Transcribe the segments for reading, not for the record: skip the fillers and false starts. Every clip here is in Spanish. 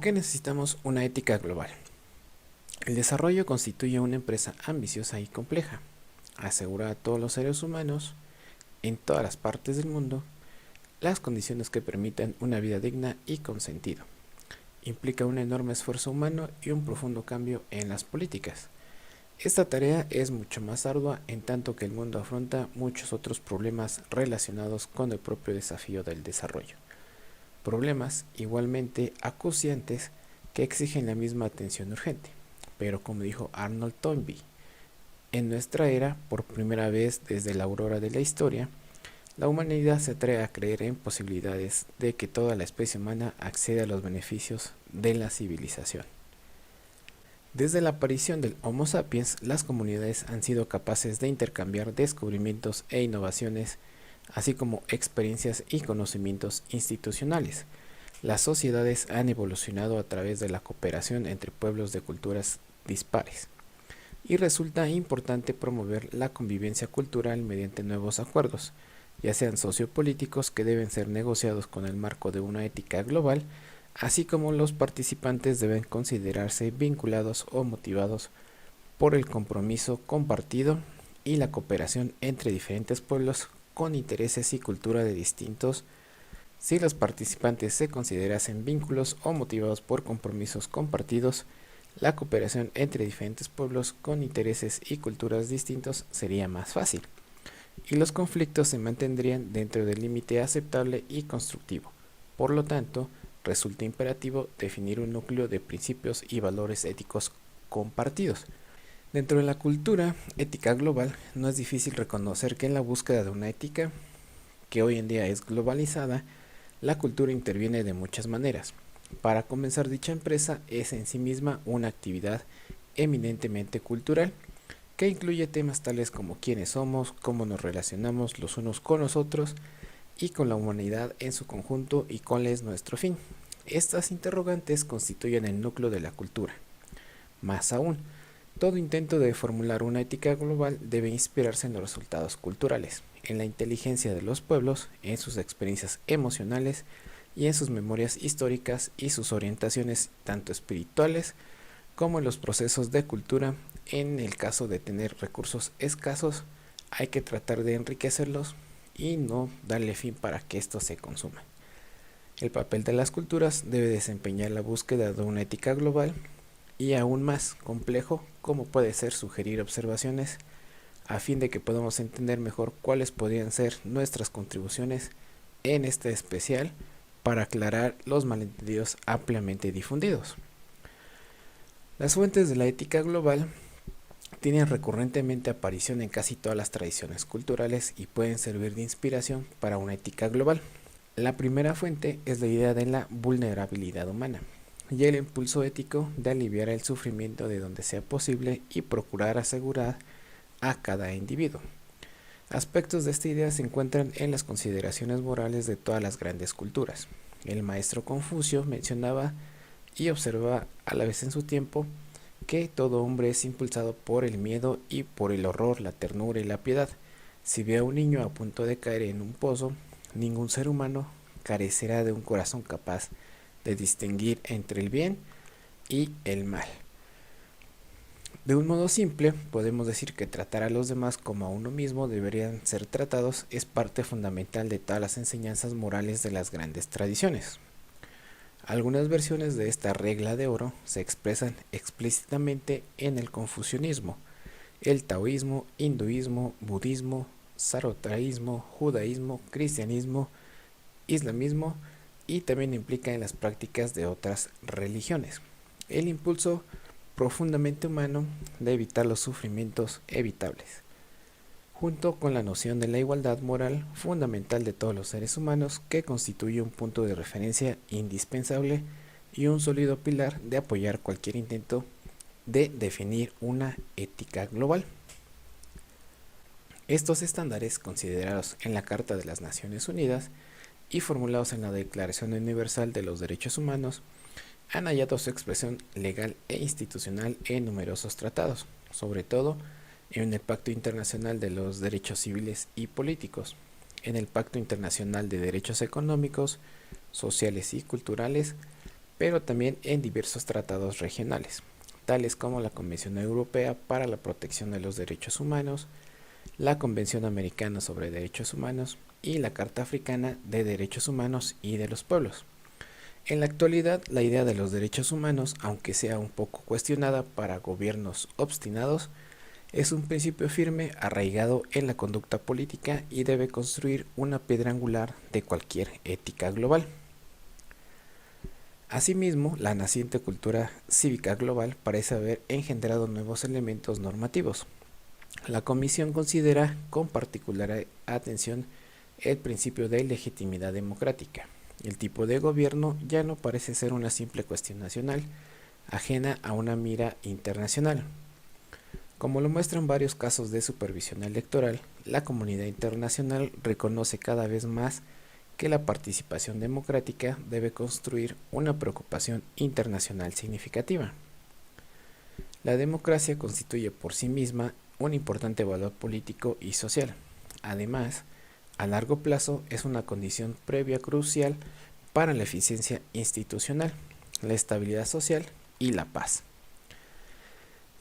qué necesitamos una ética global? El desarrollo constituye una empresa ambiciosa y compleja. Asegura a todos los seres humanos, en todas las partes del mundo, las condiciones que permitan una vida digna y con sentido. Implica un enorme esfuerzo humano y un profundo cambio en las políticas. Esta tarea es mucho más ardua en tanto que el mundo afronta muchos otros problemas relacionados con el propio desafío del desarrollo. Problemas igualmente acuciantes que exigen la misma atención urgente. Pero como dijo Arnold Toynbee, en nuestra era, por primera vez desde la aurora de la historia, la humanidad se atreve a creer en posibilidades de que toda la especie humana acceda a los beneficios de la civilización. Desde la aparición del Homo sapiens, las comunidades han sido capaces de intercambiar descubrimientos e innovaciones, así como experiencias y conocimientos institucionales. Las sociedades han evolucionado a través de la cooperación entre pueblos de culturas dispares, y resulta importante promover la convivencia cultural mediante nuevos acuerdos, ya sean sociopolíticos que deben ser negociados con el marco de una ética global, así como los participantes deben considerarse vinculados o motivados por el compromiso compartido y la cooperación entre diferentes pueblos con intereses y cultura de distintos. Si los participantes se considerasen vínculos o motivados por compromisos compartidos, la cooperación entre diferentes pueblos con intereses y culturas distintos sería más fácil, y los conflictos se mantendrían dentro del límite aceptable y constructivo. Por lo tanto, resulta imperativo definir un núcleo de principios y valores éticos compartidos. Dentro de la cultura ética global, no es difícil reconocer que en la búsqueda de una ética, que hoy en día es globalizada, la cultura interviene de muchas maneras. Para comenzar, dicha empresa es en sí misma una actividad eminentemente cultural, que incluye temas tales como quiénes somos, cómo nos relacionamos los unos con los otros y con la humanidad en su conjunto y cuál es nuestro fin. Estas interrogantes constituyen el núcleo de la cultura. Más aún, todo intento de formular una ética global debe inspirarse en los resultados culturales, en la inteligencia de los pueblos, en sus experiencias emocionales y en sus memorias históricas y sus orientaciones tanto espirituales como en los procesos de cultura. En el caso de tener recursos escasos, hay que tratar de enriquecerlos y no darle fin para que esto se consuma. El papel de las culturas debe desempeñar la búsqueda de una ética global y aún más complejo como puede ser sugerir observaciones a fin de que podamos entender mejor cuáles podrían ser nuestras contribuciones en este especial para aclarar los malentendidos ampliamente difundidos. Las fuentes de la ética global tienen recurrentemente aparición en casi todas las tradiciones culturales y pueden servir de inspiración para una ética global. La primera fuente es la idea de la vulnerabilidad humana y el impulso ético de aliviar el sufrimiento de donde sea posible y procurar asegurar a cada individuo. Aspectos de esta idea se encuentran en las consideraciones morales de todas las grandes culturas. El maestro Confucio mencionaba y observaba a la vez en su tiempo que todo hombre es impulsado por el miedo y por el horror, la ternura y la piedad. Si ve a un niño a punto de caer en un pozo, ningún ser humano carecerá de un corazón capaz de distinguir entre el bien y el mal. De un modo simple, podemos decir que tratar a los demás como a uno mismo deberían ser tratados es parte fundamental de todas las enseñanzas morales de las grandes tradiciones. Algunas versiones de esta regla de oro se expresan explícitamente en el confucianismo, el taoísmo, hinduismo, budismo, zoroastrianismo, judaísmo, cristianismo, islamismo y también implica en las prácticas de otras religiones. El impulso profundamente humano de evitar los sufrimientos evitables, junto con la noción de la igualdad moral fundamental de todos los seres humanos, que constituye un punto de referencia indispensable y un sólido pilar de apoyar cualquier intento de definir una ética global. Estos estándares, considerados en la Carta de las Naciones Unidas y formulados en la Declaración Universal de los Derechos Humanos, han hallado su expresión legal e institucional en numerosos tratados, sobre todo en el Pacto Internacional de los Derechos Civiles y Políticos, en el Pacto Internacional de Derechos Económicos, Sociales y Culturales, pero también en diversos tratados regionales, tales como la Convención Europea para la Protección de los Derechos Humanos, la Convención Americana sobre Derechos Humanos y la Carta Africana de Derechos Humanos y de los Pueblos. En la actualidad, la idea de los derechos humanos, aunque sea un poco cuestionada para gobiernos obstinados, es un principio firme arraigado en la conducta política y debe construir una piedra angular de cualquier ética global. Asimismo, la naciente cultura cívica global parece haber engendrado nuevos elementos normativos. La Comisión considera con particular atención el principio de legitimidad democrática. El tipo de gobierno ya no parece ser una simple cuestión nacional, ajena a una mira internacional. Como lo muestran varios casos de supervisión electoral, la comunidad internacional reconoce cada vez más que la participación democrática debe construir una preocupación internacional significativa. La democracia constituye por sí misma un importante valor político y social. Además, a largo plazo es una condición previa crucial para la eficiencia institucional, la estabilidad social y la paz.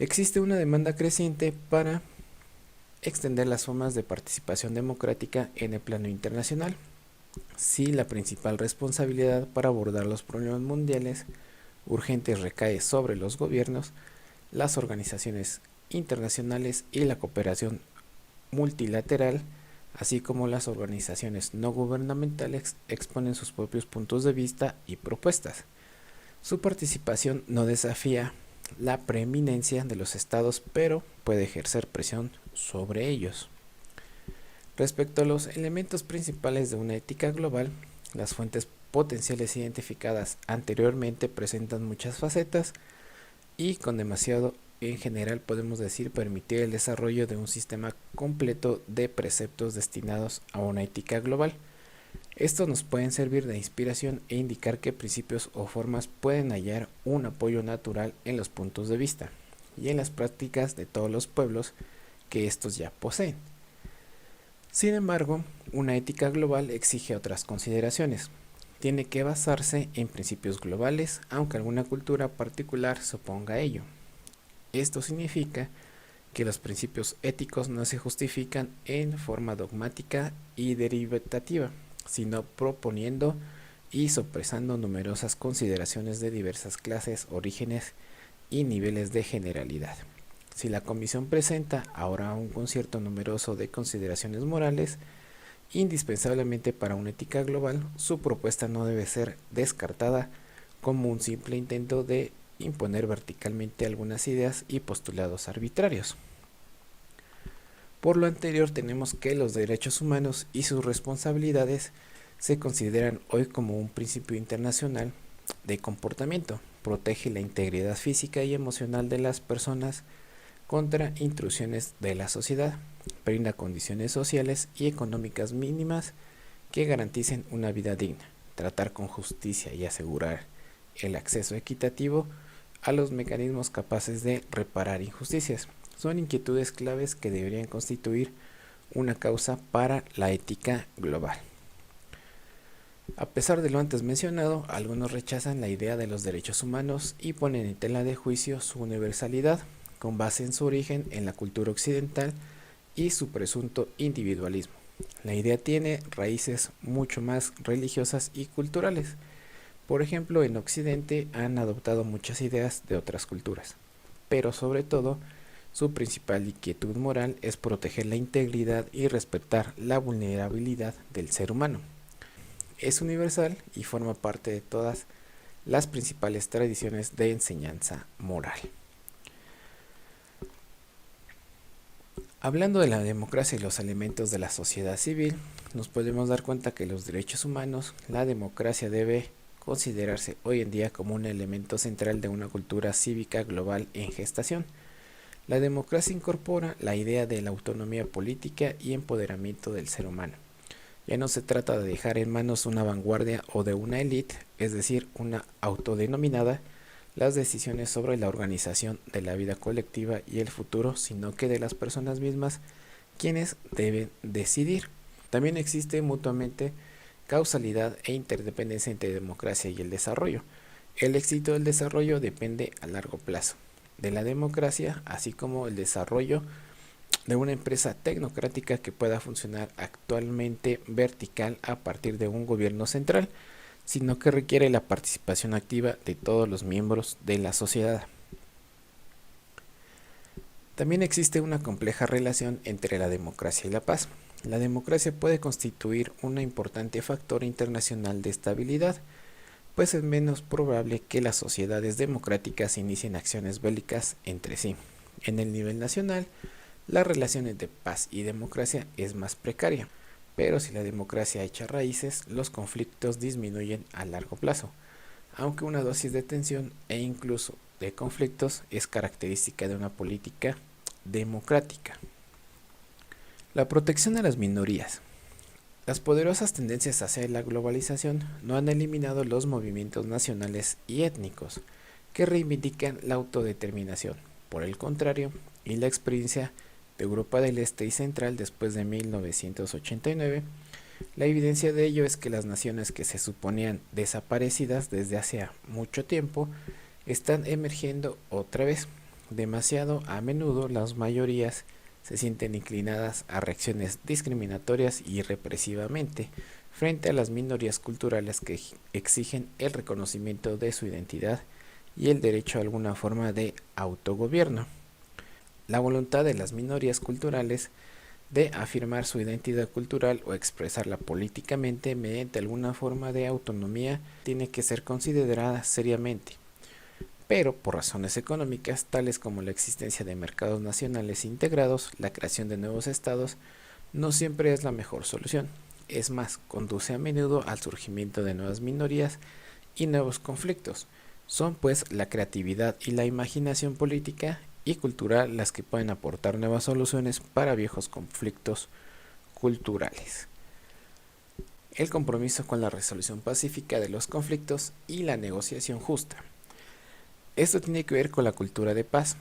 Existe una demanda creciente para extender las formas de participación democrática en el plano internacional. Si la principal responsabilidad para abordar los problemas mundiales urgentes recae sobre los gobiernos, las organizaciones internacionales y la cooperación multilateral, así como las organizaciones no gubernamentales, exponen sus propios puntos de vista y propuestas. Su participación no desafía la preeminencia de los estados, pero puede ejercer presión sobre ellos. Respecto a los elementos principales de una ética global, las fuentes potenciales identificadas anteriormente presentan muchas facetas y con demasiado en general podemos decir permitir el desarrollo de un sistema completo de preceptos destinados a una ética global. Estos nos pueden servir de inspiración e indicar qué principios o formas pueden hallar un apoyo natural en los puntos de vista y en las prácticas de todos los pueblos que estos ya poseen. Sin embargo, una ética global exige otras consideraciones. Tiene que basarse en principios globales, aunque alguna cultura particular se oponga a ello. Esto significa que los principios éticos no se justifican en forma dogmática y derivativa, sino proponiendo y sopresando numerosas consideraciones de diversas clases, orígenes y niveles de generalidad. Si la Comisión presenta ahora un concierto numeroso de consideraciones morales, indispensablemente para una ética global, su propuesta no debe ser descartada como un simple intento de imponer verticalmente algunas ideas y postulados arbitrarios. Por lo anterior, tenemos que los derechos humanos y sus responsabilidades se consideran hoy como un principio internacional de comportamiento. Protege la integridad física y emocional de las personas contra intrusiones de la sociedad. Brinda condiciones sociales y económicas mínimas que garanticen una vida digna. Tratar con justicia y asegurar el acceso equitativo a los mecanismos capaces de reparar injusticias. Son inquietudes claves que deberían constituir una causa para la ética global. A pesar de lo antes mencionado, algunos rechazan la idea de los derechos humanos y ponen en tela de juicio su universalidad, con base en su origen en la cultura occidental y su presunto individualismo. La idea tiene raíces mucho más religiosas y culturales. Por ejemplo, en Occidente han adoptado muchas ideas de otras culturas, pero sobre todo, su principal inquietud moral es proteger la integridad y respetar la vulnerabilidad del ser humano. Es universal y forma parte de todas las principales tradiciones de enseñanza moral. Hablando de la democracia y los elementos de la sociedad civil, nos podemos dar cuenta que los derechos humanos, la democracia debe considerarse hoy en día como un elemento central de una cultura cívica global en gestación. La democracia incorpora la idea de la autonomía política y empoderamiento del ser humano. Ya no se trata de dejar en manos una vanguardia o de una élite, es decir, una autodenominada, las decisiones sobre la organización de la vida colectiva y el futuro, sino que de las personas mismas quienes deben decidir. También existe mutuamente causalidad e interdependencia entre democracia y el desarrollo. El éxito del desarrollo depende a largo plazo de la democracia, así como el desarrollo de una empresa tecnocrática que pueda funcionar actualmente vertical a partir de un gobierno central, sino que requiere la participación activa de todos los miembros de la sociedad. También existe una compleja relación entre la democracia y la paz. La democracia puede constituir un importante factor internacional de estabilidad, pues es menos probable que las sociedades democráticas inicien acciones bélicas entre sí. En el nivel nacional, las relaciones de paz y democracia es más precaria, pero si la democracia echa raíces, los conflictos disminuyen a largo plazo, aunque una dosis de tensión e incluso de conflictos es característica de una política democrática. La protección de las minorías. Las poderosas tendencias hacia la globalización no han eliminado los movimientos nacionales y étnicos que reivindican la autodeterminación. Por el contrario, y la experiencia de Europa del Este y Central después de 1989, la evidencia de ello es que las naciones que se suponían desaparecidas desde hace mucho tiempo están emergiendo otra vez. Demasiado a menudo las mayorías se sienten inclinadas a reacciones discriminatorias y represivamente frente a las minorías culturales que exigen el reconocimiento de su identidad y el derecho a alguna forma de autogobierno. La voluntad de las minorías culturales de afirmar su identidad cultural o expresarla políticamente mediante alguna forma de autonomía tiene que ser considerada seriamente. Pero por razones económicas, tales como la existencia de mercados nacionales integrados, la creación de nuevos estados, no siempre es la mejor solución. Es más, conduce a menudo al surgimiento de nuevas minorías y nuevos conflictos. Son pues la creatividad y la imaginación política y cultural las que pueden aportar nuevas soluciones para viejos conflictos culturales. El compromiso con la resolución pacífica de los conflictos y la negociación justa. Esto tiene que ver con la cultura de paz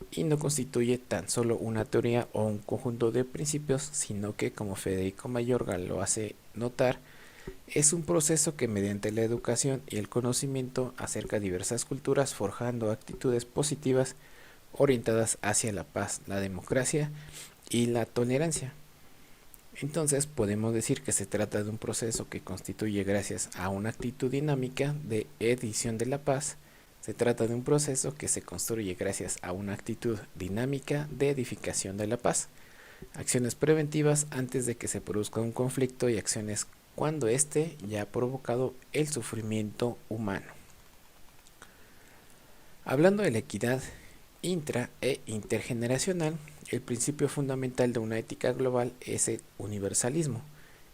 y no constituye tan solo una teoría o un conjunto de principios, sino que, como Federico Mayorga lo hace notar, es un proceso que mediante la educación y el conocimiento acerca diversas culturas forjando actitudes positivas orientadas hacia la paz, la democracia y la tolerancia. Entonces podemos decir que se trata de un proceso que constituye gracias a una actitud dinámica de edición de la paz. Se trata de un proceso que se construye gracias a una actitud dinámica de edificación de la paz, acciones preventivas antes de que se produzca un conflicto y acciones cuando éste ya ha provocado el sufrimiento humano. Hablando de la equidad intra e intergeneracional, el principio fundamental de una ética global es el universalismo.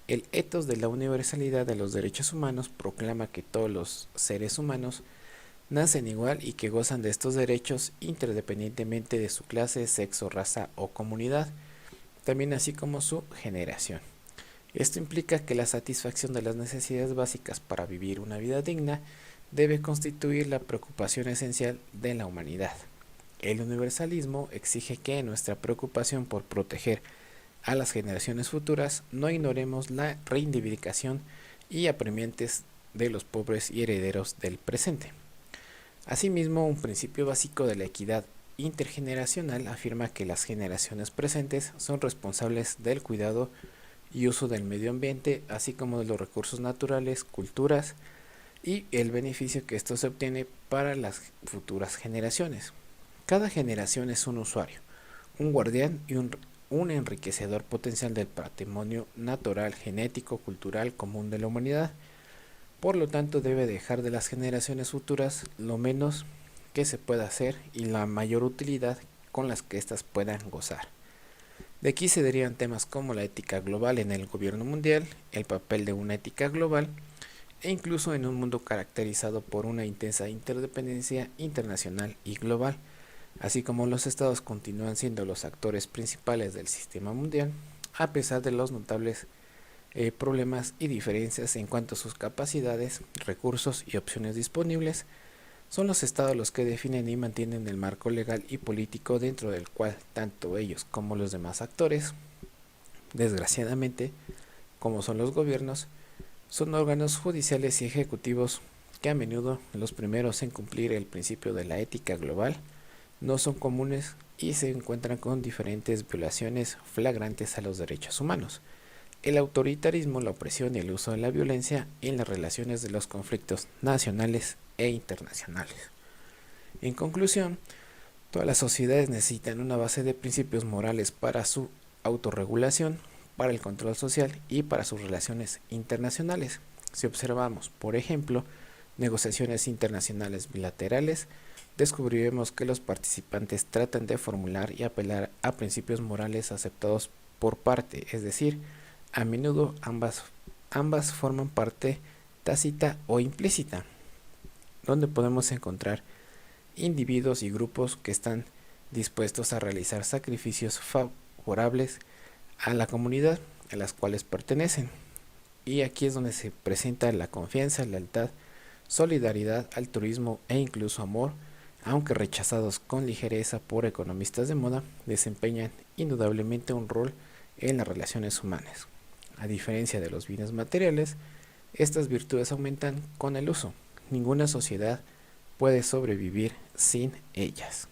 El ethos de la universalidad de los derechos humanos proclama que todos los seres humanos nacen igual y que gozan de estos derechos interdependientemente de su clase, sexo, raza o comunidad, también así como su generación. Esto implica que la satisfacción de las necesidades básicas para vivir una vida digna debe constituir la preocupación esencial de la humanidad. El universalismo exige que en nuestra preocupación por proteger a las generaciones futuras no ignoremos la reivindicación y apremiantes de los pobres y herederos del presente. Asimismo, un principio básico de la equidad intergeneracional afirma que las generaciones presentes son responsables del cuidado y uso del medio ambiente, así como de los recursos naturales, culturas y el beneficio que esto se obtiene para las futuras generaciones. Cada generación es un usuario, un guardián y un enriquecedor potencial del patrimonio natural, genético, cultural común de la humanidad. Por lo tanto, debe dejar de las generaciones futuras lo menos que se pueda hacer y la mayor utilidad con las que éstas puedan gozar. De aquí se derivan temas como la ética global en el gobierno mundial, el papel de una ética global e incluso en un mundo caracterizado por una intensa interdependencia internacional y global. Así como los estados continúan siendo los actores principales del sistema mundial, a pesar de los notables problemas y diferencias en cuanto a sus capacidades, recursos y opciones disponibles, son los estados los que definen y mantienen el marco legal y político dentro del cual tanto ellos como los demás actores, desgraciadamente, como son los gobiernos, son órganos judiciales y ejecutivos que a menudo los primeros en cumplir el principio de la ética global no son comunes y se encuentran con diferentes violaciones flagrantes a los derechos humanos. El autoritarismo, la opresión y el uso de la violencia en las relaciones de los conflictos nacionales e internacionales. En conclusión, todas las sociedades necesitan una base de principios morales para su autorregulación, para el control social y para sus relaciones internacionales. Si observamos, por ejemplo, negociaciones internacionales bilaterales, descubriremos que los participantes tratan de formular y apelar a principios morales aceptados por parte, es decir, a menudo ambas forman parte tácita o implícita, donde podemos encontrar individuos y grupos que están dispuestos a realizar sacrificios favorables a la comunidad a las cuales pertenecen. Y aquí es donde se presenta la confianza, lealtad, solidaridad, altruismo e incluso amor, aunque rechazados con ligereza por economistas de moda, desempeñan indudablemente un rol en las relaciones humanas. A diferencia de los bienes materiales, estas virtudes aumentan con el uso. Ninguna sociedad puede sobrevivir sin ellas.